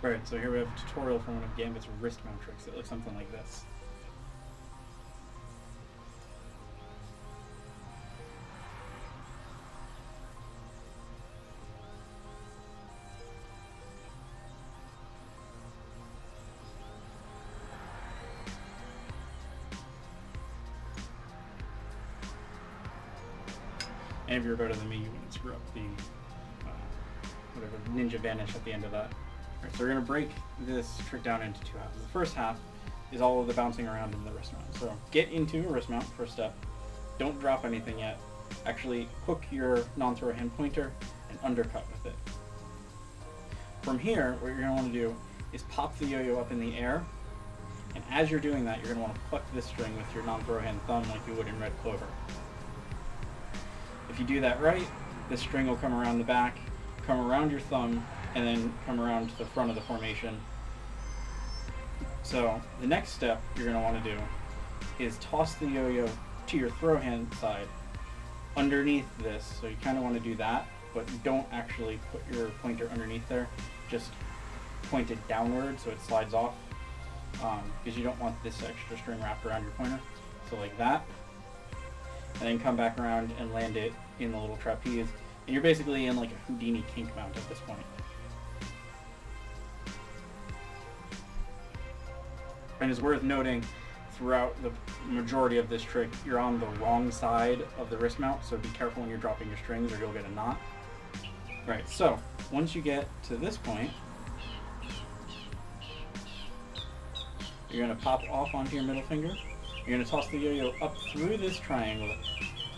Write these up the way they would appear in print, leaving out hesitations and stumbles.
Right, so here we have a tutorial from one of Gambit's wrist mount tricks. It looks something like this. And if you're better than me, you wouldn't screw up the whatever ninja vanish at the end of that. Alright, so we're going to break this trick down into two halves. The first half is all of the bouncing around in the wrist mount. So get into a wrist mount, first step. Don't drop anything yet. Actually hook your non-throw hand pointer and undercut with it. From here, what you're going to want to do is pop the yo-yo up in the air. And as you're doing that, you're going to want to pluck this string with your non-throw hand thumb like you would in Red Clover. If you do that right, this string will come around the back, come around your thumb, and then come around to the front of the formation. So the next step you're going to want to do is toss the yo-yo to your throw hand side underneath this. So you kind of want to do that, but don't actually put your pointer underneath there. Just point it downward so it slides off, because you don't want this extra string wrapped around your pointer. So like that. And then come back around and land it in the little trapeze. And you're basically in like a Houdini kink mount at this point. And it's worth noting, throughout the majority of this trick, you're on the wrong side of the wrist mount, so be careful when you're dropping your strings or you'll get a knot. Right, so once you get to this point, you're going to pop off onto your middle finger. You're going to toss the yo-yo up through this triangle,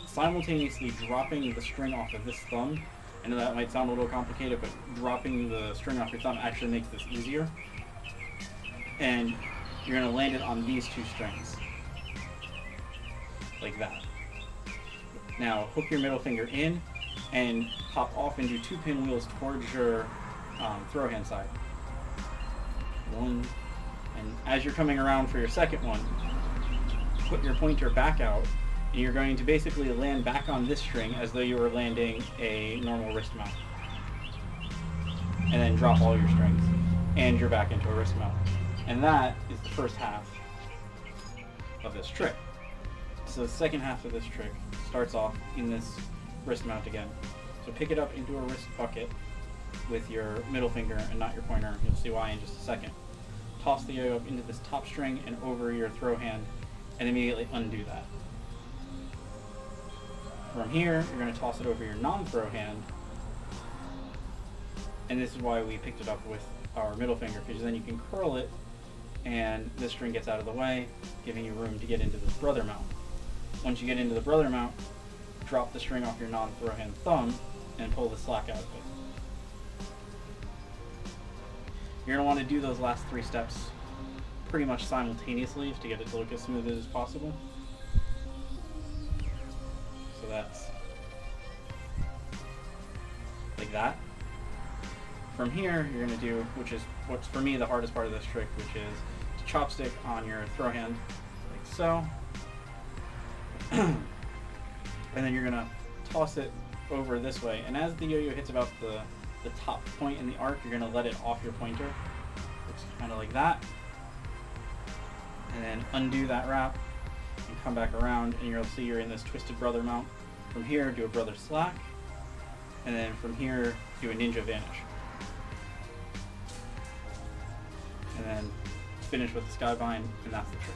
simultaneously dropping the string off of this thumb. I know that might sound a little complicated, but dropping the string off your thumb actually makes this easier. And you're going to land it on these two strings, like that. Now hook your middle finger in and pop off and do two pinwheels towards your throw hand side. One, and as you're coming around for your second one, put your pointer back out, and you're going to basically land back on this string as though you were landing a normal wrist mount. And then drop all your strings, and you're back into a wrist mount. And that is the first half of this trick. So the second half of this trick starts off in this wrist mount again. So pick it up into a wrist bucket with your middle finger and not your pointer. You'll see why in just a second. Toss the yo-yo up into this top string and over your throw hand, and immediately undo that. From here, you're going to toss it over your non-throw hand, and this is why we picked it up with our middle finger, because then you can curl it, and this string gets out of the way, giving you room to get into this brother mount. Once you get into the brother mount, drop the string off your non-throw hand thumb, and pull the slack out of it. You're going to want to do those last three steps pretty much simultaneously to get it to look as smooth as possible. So that's like that. From here, you're going to do, which is what's for me the hardest part of this trick, which is to chopstick on your throw hand, like so. And then you're going to toss it over this way. And as the yo-yo hits about the top point in the arc, you're going to let it off your pointer. Looks kind of like that. And then undo that wrap and come back around, and you'll see you're in this twisted brother mount. From here, do a brother slack, and then from here, do a ninja vanish. And then finish with the skybind, and that's the trick.